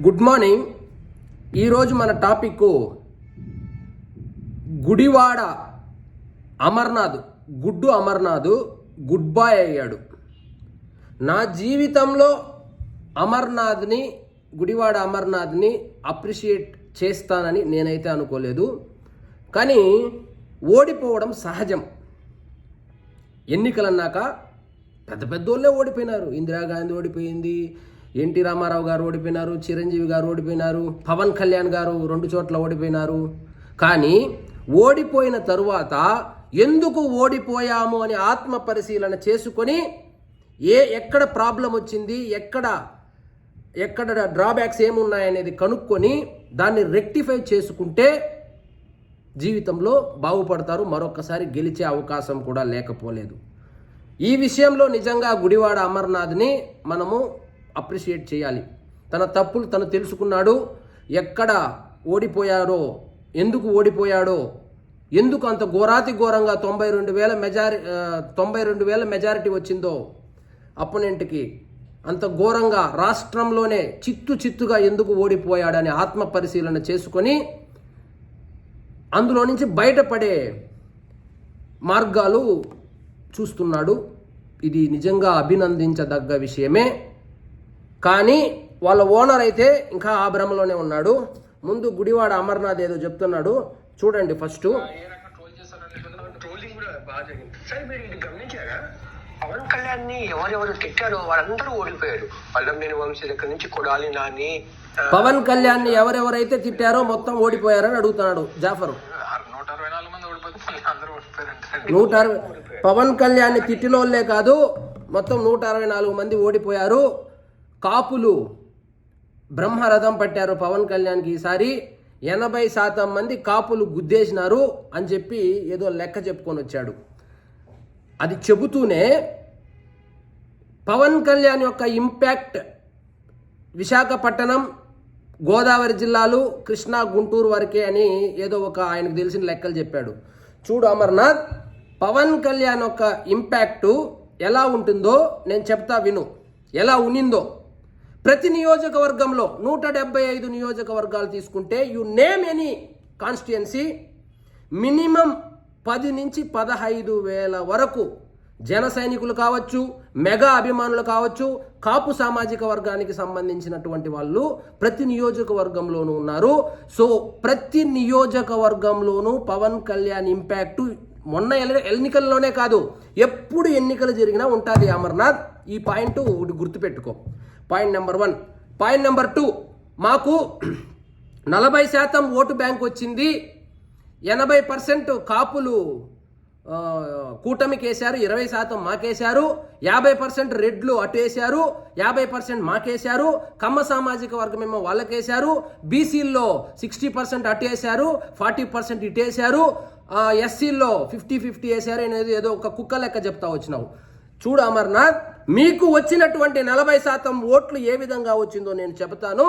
Good morning. ఈరోజు మన topic Gudivada Amarnath. Amarnath good boy అయ్యాడు. నా జీవితంలో గుడివాడ అమర్నాథ్ని అప్రిషియేట్ చేస్తానని నేనైతే అనుకోలేదు. కానీ ఓడిపోవడం సహజం. ఎన్నికలన్నాక పెద్ద పెద్దోళ్ళే ఓడిపోయినారు. ఇందిరాగాంధీ ఓడిపోయింది, ఎన్టీ రామారావు గారు ఓడిపోయినారు, చిరంజీవి గారు ఓడిపోయినారు, పవన్ కళ్యాణ్ గారు 2 చోట్ల ఓడిపోయినారు. కానీ ఓడిపోయిన తరువాత ఎందుకు ఓడిపోయాము అని ఆత్మ పరిశీలన చేసుకొని ఎక్కడ ప్రాబ్లం వచ్చింది, ఎక్కడ డ్రాబ్యాక్స్ ఏమున్నాయనేది కనుక్కొని దాన్ని రెక్టిఫై చేసుకుంటే జీవితంలో బాగుపడతారు. మరొకసారి గెలిచే అవకాశం కూడా లేకపోలేదు. ఈ విషయంలో నిజంగా గుడివాడ అమర్నాథ్ని మనము అప్రిషియేట్ చేయాలి. తన తప్పులు తను తెలుసుకున్నాడు. ఎక్కడ ఓడిపోయాడో, ఎందుకు ఓడిపోయాడో, ఎందుకు అంత ఘోరంగా 92,000 మెజారిటీ వచ్చిందో అపోనెంట్కి, అంత ఘోరంగా రాష్ట్రంలోనే చిత్తుగా ఎందుకు ఓడిపోయాడని ఆత్మ పరిశీలన చేసుకొని అందులో నుంచి బయటపడే మార్గాలు చూస్తున్నాడు. ఇది నిజంగా అభినందించదగ్గ విషయమే. కానీ వాళ్ళ ఓనర్ అయితే ఇంకా ఆ భ్రమలోనే ఉన్నాడు. ముందు గుడివాడ అమర్నాథ్ ఏదో చెప్తున్నాడు, చూడండి. ఫస్ట్ పవన్ కళ్యాణ్ ని ఎవరెవరు తిట్టారో వాళ్ళందరూ ఓడిపోయారు. వల్లభనేని వంశీ దగ్గర నుంచి కొడాలి నాని, పవన్ కళ్యాణ్ ని ఎవరెవరైతే తిట్టారో మొత్తం ఓడిపోయారని అడుగుతున్నాడు జాఫర్. 164 మంది ఓడిపోతే అందరూ ఓడిపోయారు. పవన్ కళ్యాణ్ ని తిట్టినోళ్లే కాదు, మొత్తం 164 మంది ఓడిపోయారు. కాపులు బ్రహ్మరథం పట్టారు పవన్ కళ్యాణ్కి. ఈసారి 80% మంది కాపులు గుద్దేసినారు అని చెప్పి ఏదో లెక్క చెప్పుకొని వచ్చాడు. అది చెబుతూనే పవన్ కళ్యాణ్ యొక్క ఇంపాక్ట్ విశాఖపట్నం, గోదావరి జిల్లాలు, కృష్ణా, గుంటూరు వరకే అని ఏదో ఒక ఆయనకు తెలిసిన లెక్కలు చెప్పాడు. చూడు అమర్నాథ్, పవన్ కళ్యాణ్ యొక్క ఇంపాక్టు ఎలా ఉంటుందో నేను చెప్తా విను. ఎలా ఉన్నిందో ప్రతి నియోజకవర్గంలో 175 నియోజకవర్గాలు తీసుకుంటే, you name any constituency, minimum 10 నుంచి 15 వేల వరకు జన సైనికులు కావచ్చు, మెగా అభిమానులు కావచ్చు, కాపు సామాజిక వర్గానికి సంబంధించినటువంటి వాళ్ళు ప్రతి నియోజకవర్గంలోనూ ఉన్నారు. సో ప్రతి నియోజకవర్గంలోనూ పవన్ కళ్యాణ్ ఇంపాక్టు మొన్న ఎన్నికల్లోనే కాదు, ఎప్పుడు ఎన్నికలు జరిగినా ఉంటుంది. అమర్నాథ్, ఈ పాయింట్ ఒకటి గుర్తుపెట్టుకో. Point number 1. పాయింట్ నెంబర్ 2, మాకు 40% ఓటు బ్యాంక్ వచ్చింది. 80% కాపులు కూటమికి వేశారు, 20% మాకేశారు. 50% రెడ్లు అటు వేశారు, 50% మాకేశారు. కమ్మ సామాజిక వర్గం ఏమో వాళ్ళకేశారు. బీసీల్లో 60% అటు వేశారు, 40% ఇటు వేశారు. ఎస్సీల్లో 50-50 వేశారు అనేది ఏదో ఒక కుక్క లెక్క చెప్తా వచ్చినావు. చూడు అమర్నాథ్, మీకు వచ్చినటువంటి 40% ఓట్లు ఏ విధంగా వచ్చిందో నేను చెబుతాను,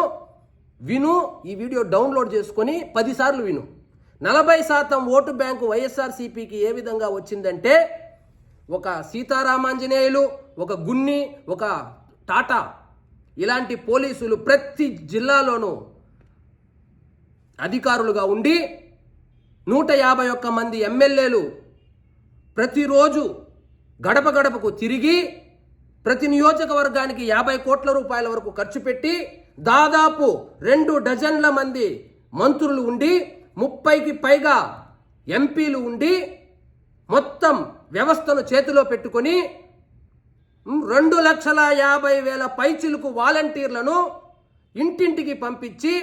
విను. ఈ వీడియో డౌన్లోడ్ చేసుకొని 10 సార్లు విను. 40% ఓటు బ్యాంకు వైఎస్ఆర్సీపీకి ఏ విధంగా వచ్చిందంటే, ఒక సీతారామాంజనేయులు, ఒక గున్ని, ఒక టాటా ఇలాంటి పోలీసులు ప్రతి జిల్లాలోనూ అధికారులుగా ఉండి, 151 మంది ఎమ్మెల్యేలు ప్రతిరోజు గడప గడపకు తిరిగి ప్రతి నియోజకవర్గానికి 50 కోట్ల రూపాయల వరకు ఖర్చు పెట్టి, దాదాపు 2 డజన్ల మంది మంత్రులు ఉండి, 30కి పైగా ఎంపీలు ఉండి, మొత్తం వ్యవస్థను చేతిలో పెట్టుకొని 2,50,000 పైచిలుకు వాలంటీర్లను ఇంటింటికి పంపించి,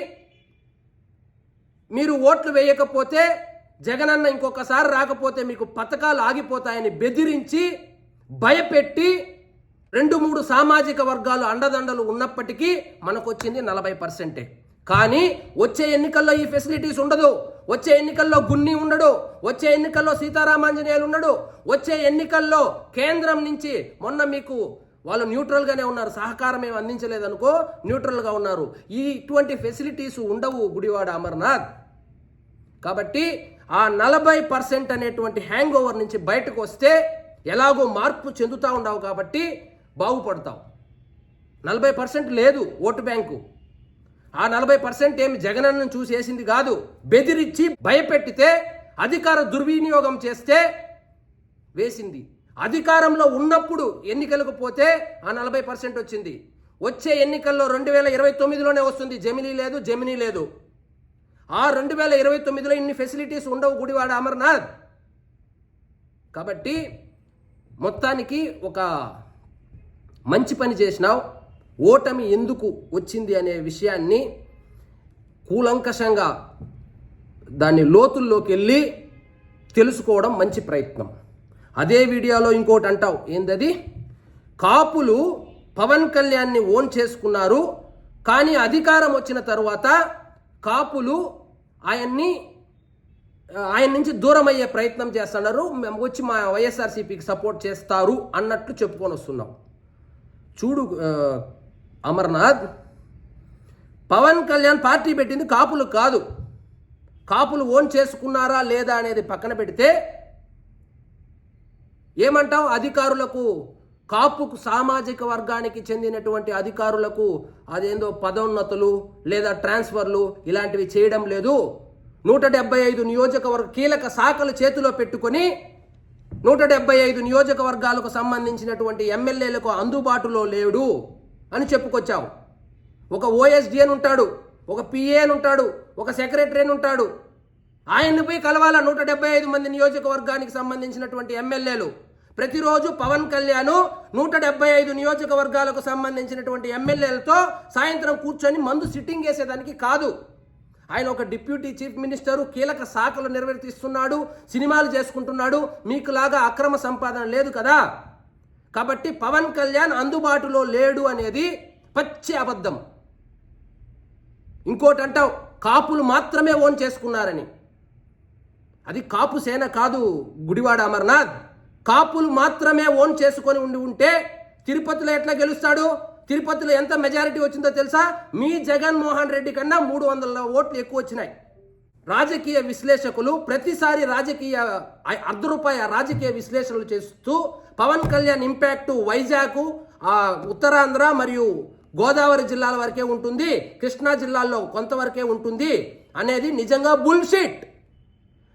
మీరు ఓట్లు వేయకపోతే, జగనన్న ఇంకొకసారి రాకపోతే మీకు పథకాలు ఆగిపోతాయని బెదిరించి, భయపెట్టి 2-3 సామాజిక వర్గాలు అండదండలు ఉన్నప్పటికీ మనకు వచ్చింది 40%. కానీ వచ్చే ఎన్నికల్లో ఈ ఫెసిలిటీస్ ఉండదు. వచ్చే ఎన్నికల్లో గున్ని ఉండడు. వచ్చే ఎన్నికల్లో సీతారామాంజనేయులు ఉండడు. వచ్చే ఎన్నికల్లో కేంద్రం నుంచి మొన్న మీకు వాళ్ళు న్యూట్రల్గానే ఉన్నారు, సహకారం ఏమి అందించలేదనుకో, న్యూట్రల్గా ఉన్నారు. ఇటువంటి ఫెసిలిటీస్ ఉండవు గుడివాడ అమర్నాథ్. కాబట్టి ఆ 40% అనేటువంటి హ్యాంగ్ ఓవర్ నుంచి బయటకు వస్తే ఎలాగో మార్పు చెందుతూ ఉండవు కాబట్టి బాగుపడతావు. 40% లేదు ఓటు బ్యాంకు. ఆ 40% ఏమి జగనన్నను చూసి వేసింది కాదు. బెదిరించి భయపెట్టితే, అధికార దుర్వినియోగం చేస్తే వేసింది. అధికారంలో ఉన్నప్పుడు ఎన్నికలకు పోతే ఆ 40% వచ్చింది. వచ్చే ఎన్నికల్లో 2029లోనే వస్తుంది. జెమినీ లేదు. ఆ 2029లో ఇన్ని ఫెసిలిటీస్ ఉండవు గుడివాడ అమర్నాథ్. కాబట్టి మొత్తానికి ఒక మంచి పని చేసినావు. ఓటమి ఎందుకు వచ్చింది అనే విషయాన్ని కూలంకషంగా దాని లోతుల్లోకి వెళ్ళి తెలుసుకోవడం మంచి ప్రయత్నం. అదే వీడియోలో ఇంకోటి అంటావు, ఏందది? కాపులు పవన్ కళ్యాణ్ని ఓన్ చేసుకున్నారు, కానీ అధికారం వచ్చిన తర్వాత కాపులు ఆయన నుంచి దూరం అయ్యే ప్రయత్నం చేస్తున్నారు, వచ్చి మా వైఎస్ఆర్సీపీకి సపోర్ట్ చేస్తారు అన్నట్లు చెప్పుకొని వస్తున్నాం. చూడు అమర్నాథ్, పవన్ కళ్యాణ్ పార్టీ పెట్టింది కాపులు కాదు. కాపులు ఓన్ చేసుకున్నారా లేదా అనేది పక్కన పెడితే ఏమంటావు? అధికారులకు, కాపుకు సామాజిక వర్గానికి చెందినటువంటి అధికారులకు అదేందో పదోన్నతులు లేదా ట్రాన్స్ఫర్లు ఇలాంటివి చేయడం లేదు. 175 నియోజకవర్గ కీలక శాఖలు చేతిలో పెట్టుకొని 175 నియోజకవర్గాలకు సంబంధించినటువంటి ఎమ్మెల్యేలకు అందుబాటులో లేడు అని చెప్పుకొచ్చావు. ఒక ఓఎస్డీ అని ఉంటాడు, ఒక పిఏ అని ఉంటాడు, ఒక సెక్రటరీ అని ఉంటాడు. ఆయన్ని పోయి కలవాలా 175 మంది నియోజకవర్గానికి సంబంధించినటువంటి ఎమ్మెల్యేలు. ప్రతిరోజు పవన్ కళ్యాణ్ 175 నియోజకవర్గాలకు సంబంధించినటువంటి ఎమ్మెల్యేలతో సాయంత్రం కూర్చొని మందు సిట్టింగ్ వేసేదానికి కాదు. ఆయన ఒక డిప్యూటీ చీఫ్ మినిస్టరు, కీలక శాఖలు నిర్వర్తిస్తున్నాడు, సినిమాలు చేసుకుంటున్నాడు. మీకులాగా అక్రమ సంపాదన లేదు కదా. కాబట్టి పవన్ కళ్యాణ్ అందుబాటులో లేడు అనేది పచ్చి అబద్ధం. ఇంకోటి అంటావు, కాపులు మాత్రమే ఓన్ చేసుకున్నారని. అది కాపు సేన కాదు గుడివాడ అమర్నాథ్. కాపులు మాత్రమే ఓన్ చేసుకొని ఉంటే తిరుపతిలో ఎట్లా గెలుస్తాడు? తిరుపతిలో ఎంత మెజారిటీ వచ్చిందో తెలుసా? మీ జగన్మోహన్ రెడ్డి కన్నా 300 ఓట్లు ఎక్కువ వచ్చినాయి. రాజకీయ విశ్లేషకులు ప్రతిసారి అర్ధ రూపాయ రాజకీయ విశ్లేషణలు చేస్తూ పవన్ కళ్యాణ్ ఇంపాక్ట్ వైజాగ్, ఉత్తరాంధ్ర మరియు గోదావరి జిల్లాల వరకే ఉంటుంది, కృష్ణా జిల్లాల్లో కొంతవరకే ఉంటుంది అనేది నిజంగా బుల్షిట్.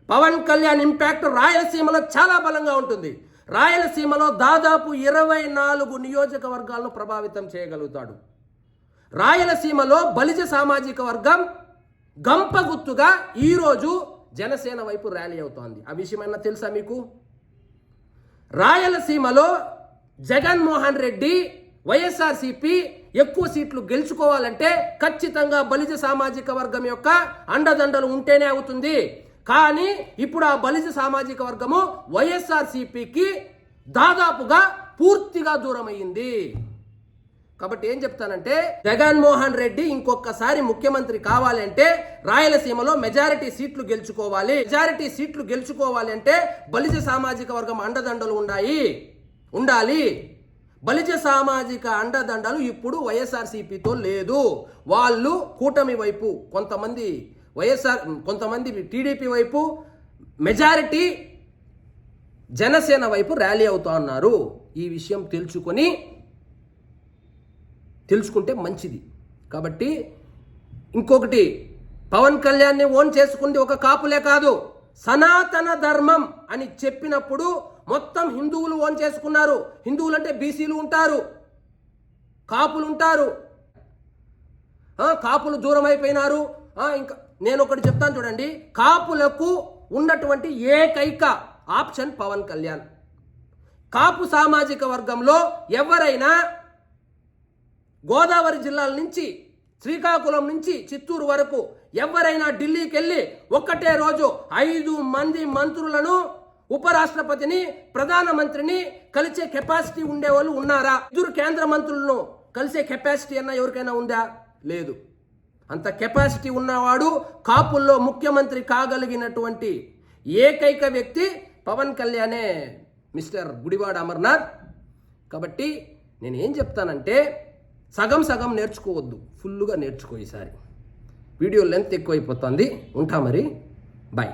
పవన్ కళ్యాణ్ ఇంపాక్ట్ రాయలసీమలో చాలా బలంగా ఉంటుంది. రాయలసీమలో దాదాపు 24 నియోజకవర్గాలను ప్రభావితం చేయగలుగుతాడు. రాయలసీమలో బలిజ సామాజిక వర్గం గంపగుత్తుగా ఈరోజు జనసేన వైపు ర్యాలీ అవుతోంది. ఆ విషయమైనా తెలుసా మీకు? రాయలసీమలో జగన్మోహన్ రెడ్డి వైఎస్ఆర్సీపీ ఎక్కువ సీట్లు గెలుచుకోవాలంటే ఖచ్చితంగా బలిజ సామాజిక వర్గం యొక్క అండదండలు ఉంటేనే అవుతుంది. కానీ ఇప్పుడు ఆ బలిజ సామాజిక వర్గము వైఎస్ఆర్సీపీకి దాదాపుగా పూర్తిగా దూరం అయ్యింది. కాబట్టి ఏం చెప్తానంటే, జగన్మోహన్ రెడ్డి ఇంకొకసారి ముఖ్యమంత్రి కావాలంటే రాయలసీమలో మెజారిటీ సీట్లు గెలుచుకోవాలి. మెజారిటీ సీట్లు గెలుచుకోవాలి అంటే బలిజ సామాజిక వర్గం అండదండలు ఉండాలి. బలిజ సామాజిక అండదండలు ఇప్పుడు వైఎస్ఆర్సీపీతో లేదు. వాళ్ళు కూటమి వైపు, కొంతమంది టీడీపీ వైపు, మెజారిటీ జనసేన వైపు ర్యాలీ అవుతా ఉన్నారు. ఈ విషయం తెలుసుకుంటే మంచిది. కాబట్టి ఇంకొకటి, పవన్ కళ్యాణ్ని ఓన్ చేసుకుంది ఒక కాపులే కాదు, సనాతన ధర్మం అని చెప్పినప్పుడు మొత్తం హిందువులు ఓన్ చేసుకున్నారు. హిందువులు అంటే బీసీలు ఉంటారు, కాపులు ఉంటారు. కాపులు దూరం అయిపోయినారు. ఇంకా నేను ఒకటి చెప్తాను చూడండి, కాపులకు ఉన్నటువంటి ఏకైక ఆప్షన్ పవన్ కళ్యాణ్. కాపు సామాజిక వర్గంలో ఎవరైనా గోదావరి జిల్లాల నుంచి, శ్రీకాకుళం నుంచి చిత్తూరు వరకు ఎవరైనా ఢిల్లీకి వెళ్ళి ఒక్కటే రోజు 5 మంది మంత్రులను, ఉపరాష్ట్రపతిని, ప్రధానమంత్రిని కలిసే కెపాసిటీ ఉండేవాళ్ళు ఉన్నారా? 2 కేంద్ర మంత్రులను కలిసే కెపాసిటీ అన్న ఎవరికైనా ఉందా? లేదు. అంత కెపాసిటీ ఉన్నవాడు, కాపుల్లో ముఖ్యమంత్రి కాగలిగినటువంటి ఏకైక వ్యక్తి పవన్ కళ్యాణే, మిస్టర్ గుడివాడ అమర్నాథ్. కాబట్టి నేను ఏం చెప్తానంటే, సగం నేర్చుకోవద్దు, ఫుల్లుగా నేర్చుకో. ఈసారి వీడియో లెంత్ ఎక్కువైపోతుంది. ఉంటా మరి, బాయ్.